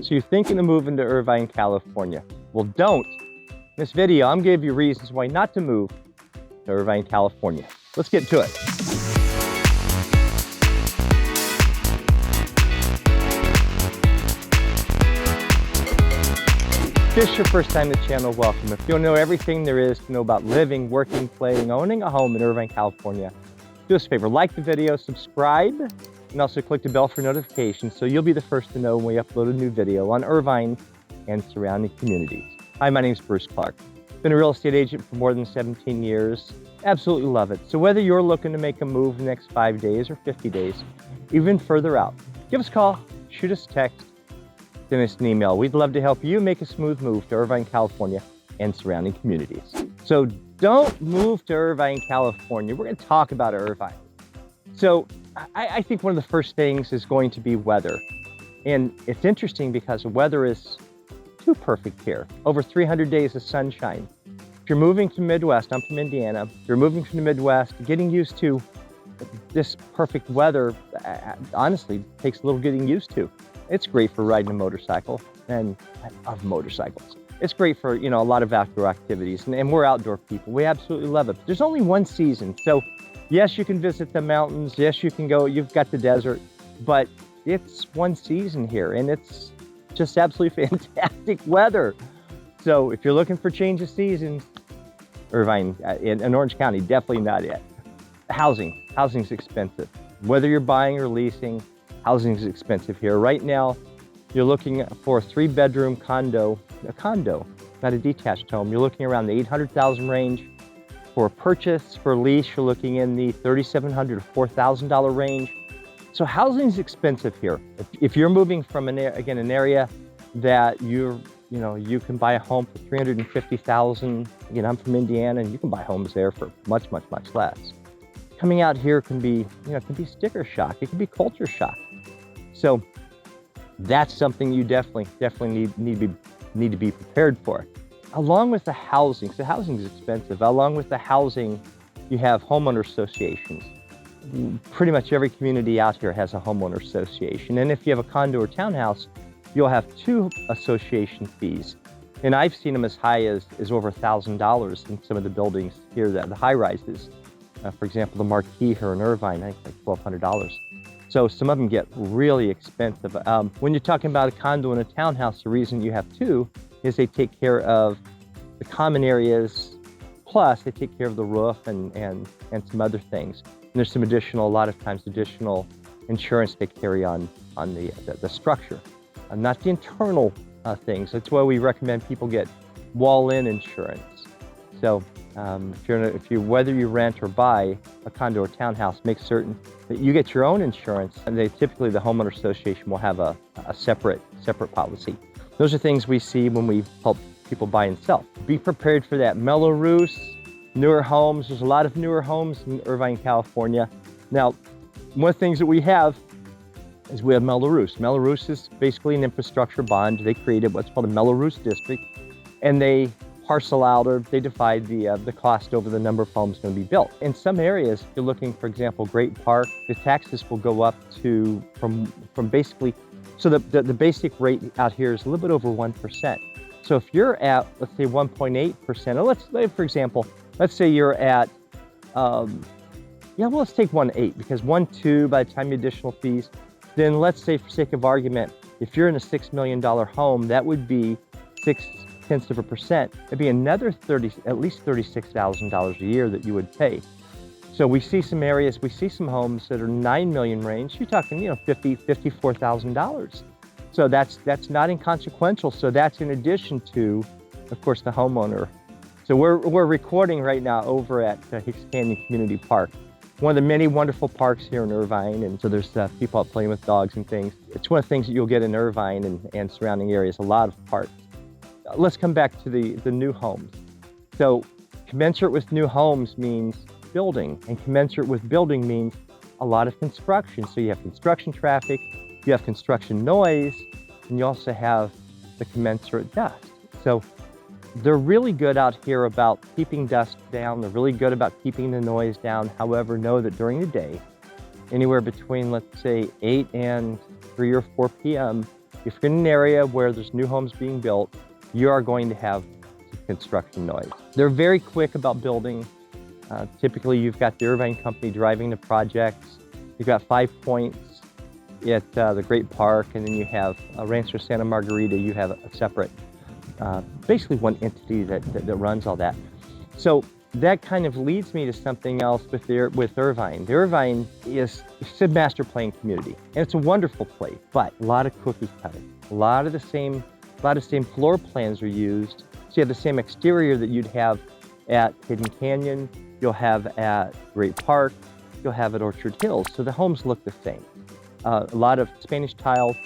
So you're thinking of moving to Irvine, California. Well, don't. In this video, I'm giving you reasons why not to move to Irvine, California. Let's get to it. If this is your first time to the channel, welcome. If you want to know everything there is to know about living, working, playing, owning a home in Irvine, California, do us a favor, like the video, subscribe, and also click the bell for notifications so you'll be the first to know when we upload a new video on Irvine and surrounding communities. Hi, my name is Bruce Clark. Been a real estate agent for more than 17 years. Absolutely love it. So whether you're looking to make a move in the next 5 days or 50 days, even further out, give us a call, shoot us a text, send us an email. We'd love to help you make a smooth move to Irvine, California and surrounding communities. So don't move to Irvine, California. We're going to talk about Irvine. So I think one of the first things is going to be weather. And it's interesting because the weather is too perfect here. Over 300 days of sunshine. If you're moving to the Midwest, I'm from Indiana, if you're moving from the Midwest, getting used to this perfect weather, honestly, takes a little getting used to. It's great for riding a motorcycle, and I love motorcycles. It's great for, a lot of outdoor activities, and we're outdoor people. We absolutely love it. There's only one season, so yes, you can visit the mountains. Yes, you can go, you've got the desert, but it's one season here, and it's just absolutely fantastic weather. So if you're looking for change of seasons, Irvine, in Orange County, definitely not it. Housing's expensive. Whether you're buying or leasing, housing's expensive here. Right now, you're looking for a 3-bedroom condo, not a detached home. You're looking around the $800,000 range. For a purchase, for a lease, you're looking in the $3,700 to $4,000 range. So housing's expensive here. If you're moving from an area that you can buy a home for $350,000. Again, I'm from Indiana, and you can buy homes there for much less. Coming out here can be, it can be sticker shock. It can be culture shock. So that's something you definitely need to be prepared for. Along with the housing, so housing is expensive. Along with the housing, you have homeowner associations. Pretty much every community out here has a homeowner association. And if you have a condo or townhouse, you'll have 2 association fees. And I've seen them as high as over $1,000 in some of the buildings here, the high rises. For example, the Marquee here in Irvine, I think like $1,200. So some of them get really expensive. When you're talking about a condo and a townhouse, the reason you have 2 is they take care of the common areas, plus they take care of the roof and some other things. And there's some a lot of times additional insurance they carry on the structure, not the internal things. That's why we recommend people get wall-in insurance. So whether you rent or buy a condo or townhouse, make certain that you get your own insurance, and typically the homeowner association will have a separate policy. Those are things we see when we help people buy and sell. Be prepared for that. Mello-Roos, newer homes. There's a lot of newer homes in Irvine, California. Now, one of the things that we have is we have Mello-Roos. Mello-Roos is basically an infrastructure bond. They created what's called a Mello-Roos district, and they parcel out, or they divide the cost over the number of homes going to be built. In some areas, if you're looking, for example, Great Park, the taxes will go up to from basically, so the basic rate out here is a little bit over 1%. So if you're at, let's say 1.8%, or let's say you're at, let's take 1.8, because 1.2 by the time you additional fees, then let's say for sake of argument, if you're in a $6 million home, that would be 0.6%. It'd be another at least $36,000 a year that you would pay. So we see some areas, we see some homes that are 9 million range. You're talking, $54,000. So that's not inconsequential. So that's in addition to, of course, the homeowner. So we're recording right now over at Hicks Canyon Community Park, one of the many wonderful parks here in Irvine. And so there's people out playing with dogs and things. It's one of the things that you'll get in Irvine and surrounding areas, a lot of parks. Let's come back to the new homes. So commensurate with new homes means building, and commensurate with building means a lot of construction. So you have construction traffic, you have construction noise, and you also have the commensurate dust. So they're really good out here about keeping dust down. They're really good about keeping the noise down. However, know that during the day, anywhere between, let's say, 8 and 3 or 4 p.m., if you're in an area where there's new homes being built, you are going to have construction noise. They're very quick about building. Typically, you've got the Irvine Company driving the projects. You've got 5 Points at the Great Park, and then you have Rancho Santa Margarita. You have a separate, basically one entity that runs all that. So that kind of leads me to something else with Irvine. The Irvine is a master plan community, and it's a wonderful place, but a lot of cookie cutting. A lot of the same floor plans are used. So you have the same exterior that you'd have at Hidden Canyon, you'll have at Great Park, you'll have at Orchard Hills. So the homes look the same. A lot of Spanish tile,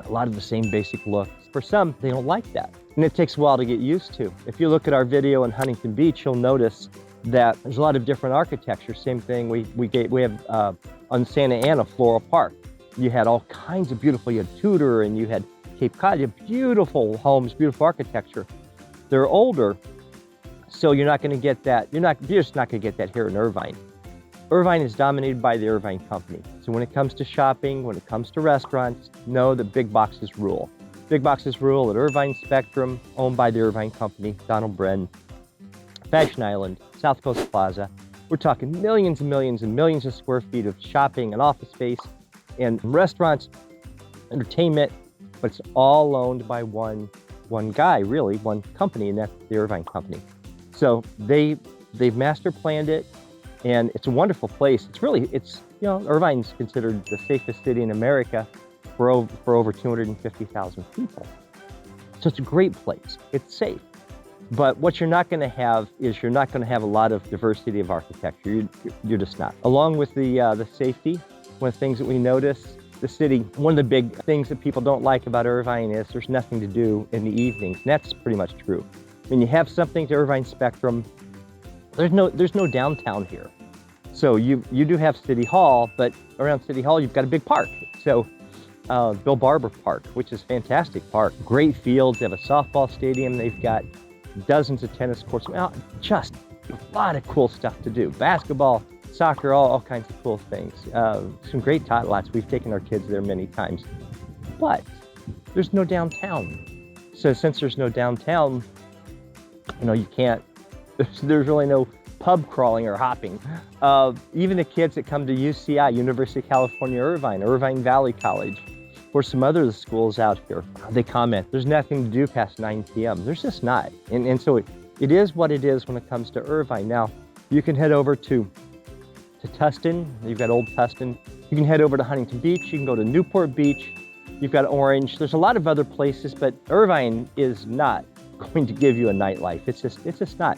a lot of the same basic looks. For some, they don't like that, and it takes a while to get used to. If you look at our video on Huntington Beach, you'll notice that there's a lot of different architecture. Same thing we have on Santa Ana, Floral Park. You had all kinds of beautiful, you had Tudor and you had Cape Cod, you have beautiful homes, beautiful architecture. They're older, so you're not going to get that. You're just not going to get that here in Irvine. Irvine is dominated by the Irvine Company. So when it comes to shopping, when it comes to restaurants, know that big boxes rule. Big boxes rule at Irvine Spectrum, owned by the Irvine Company, Donald Bren, Fashion Island, South Coast Plaza. We're talking millions and millions and millions of square feet of shopping and office space and restaurants, entertainment, but it's all owned by one guy, really, one company, and that's the Irvine Company. So they've master planned it, and it's a wonderful place. Irvine's considered the safest city in America for over 250,000 people. So it's a great place. It's safe. But what you're not going to have is you're not going to have a lot of diversity of architecture. You're just not. Along with the safety, one of the things that we notice, the city, one of the big things that people don't like about Irvine is there's nothing to do in the evenings, and that's pretty much true. When you have something to Irvine Spectrum, there's no downtown here. So you do have City Hall, but around City Hall you've got a big park. So Bill Barber Park, which is a fantastic park. Great fields, they have a softball stadium, they've got dozens of tennis courts. Well, just a lot of cool stuff to do. Basketball, soccer, all kinds of cool things. Some great tot lots. We've taken our kids there many times. But there's no downtown. So since there's no downtown, you can't, there's really no pub crawling or hopping. Even the kids that come to UCI, University of California, Irvine Valley College, or some other schools out here, they comment, there's nothing to do past 9 p.m. There's just not. And so it is what it is when it comes to Irvine. Now, you can head over to Tustin. You've got Old Tustin. You can head over to Huntington Beach. You can go to Newport Beach. You've got Orange. There's a lot of other places, but Irvine is not going to give you a nightlife. It's just not.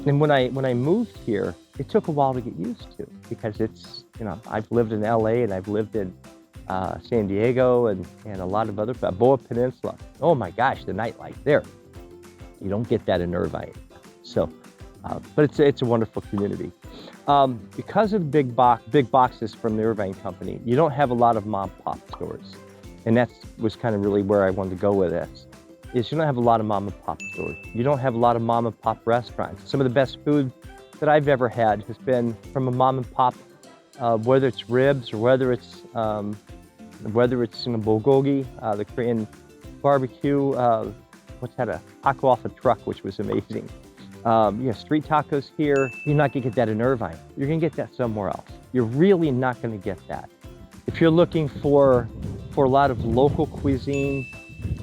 And when I moved here, it took a while to get used to, because it's, I've lived in LA and I've lived in San Diego and a lot of other, Boa Peninsula. Oh my gosh, the nightlife there. You don't get that in Irvine. So, but it's a wonderful community. Because of the big boxes from the Irvine Company, you don't have a lot of mom and pop stores. And that was kind of really where I wanted to go with this, is you don't have a lot of mom and pop stores. You don't have a lot of mom and pop restaurants. Some of the best food that I've ever had has been from a mom and pop, whether it's ribs or whether it's bulgogi, the Korean barbecue, what's that, a taco off a truck, which was amazing. Street tacos here, you're not gonna get that in Irvine. You're gonna get that somewhere else. You're really not gonna get that. If you're looking for a lot of local cuisine,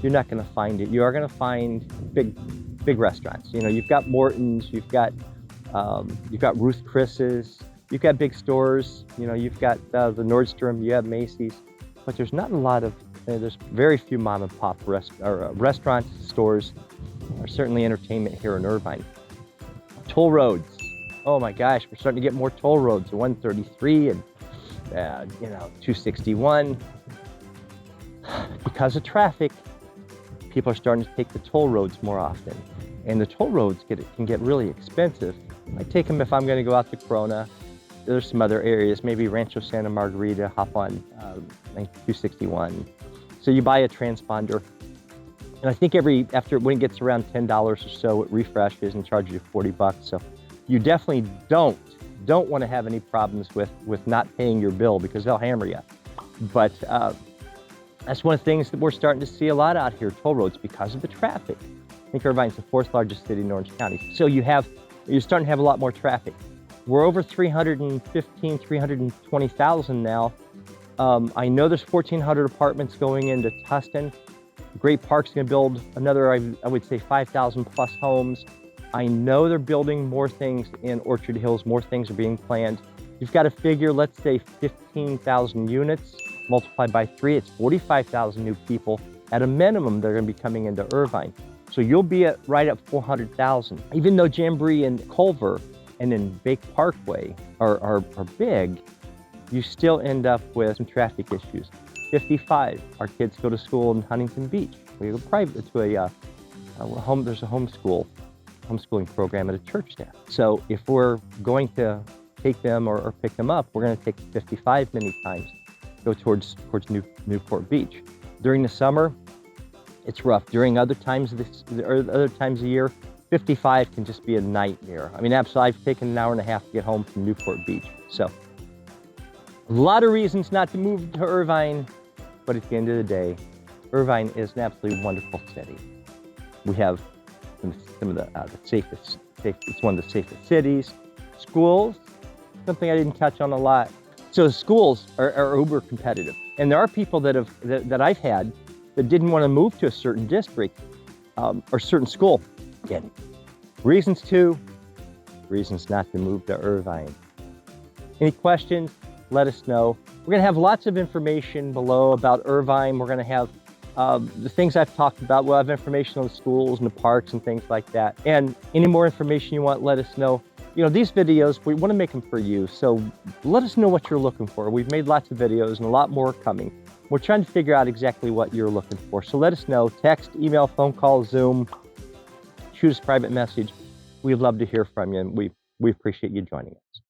you're not gonna find it. You are gonna find big restaurants. You've got Morton's, you've got Ruth Chris's, you've got big stores. You've got the Nordstrom, you have Macy's, but there's not a lot of. There's very few mom and pop restaurants, stores, or certainly entertainment here in Irvine. Toll roads. Oh my gosh, we're starting to get more toll roads. 133 and 261. Because of traffic, people are starting to take the toll roads more often, and the toll roads can get really expensive. I take them if I'm going to go out to Corona. There's some other areas, maybe Rancho Santa Margarita, hop on 261. So you buy a transponder, and I think when it gets around $10 or so, it refreshes and charges you $40. So you definitely don't want to have any problems with not paying your bill, because they'll hammer you. But That's one of the things that we're starting to see a lot out here, toll roads, because of the traffic. I think Irvine's the 4th largest city in Orange County. So you're starting to have a lot more traffic. We're over 320,000 now. I know there's 1,400 apartments going into Tustin. Great Park's gonna build another, I would say 5,000 plus homes. I know they're building more things in Orchard Hills, more things are being planned. You've got to figure, let's say 15,000 units, multiplied by 3, it's 45,000 new people at a minimum that are gonna be coming into Irvine. So you'll be at right at 400,000. Even though Jamboree and Culver and then Bake Parkway are big, you still end up with some traffic issues. 55, our kids go to school in Huntington Beach. We go private to there's a homeschooling program at a church there. So if we're going to take them or pick them up, we're gonna take 55 many times, go towards Newport Beach. During the summer, it's rough. During other times of the year, 55 can just be a nightmare. I mean, absolutely, I've taken an hour and a half to get home from Newport Beach. So a lot of reasons not to move to Irvine, but at the end of the day, Irvine is an absolutely wonderful city. We have some of the safest, it's one of the safest cities. Schools, something I didn't touch on a lot. So schools are uber competitive. And there are people that I've had that didn't want to move to a certain district or certain school. Again, reasons not to move to Irvine. Any questions? Let us know. We're gonna have lots of information below about Irvine. We're gonna have the things I've talked about. We'll have information on the schools and the parks and things like that. And any more information you want, let us know. You know, these videos, we want to make them for you. So let us know what you're looking for. We've made lots of videos and a lot more coming. We're trying to figure out exactly what you're looking for. So let us know, text, email, phone call, Zoom, shoot us a private message. We'd love to hear from you, and we appreciate you joining us.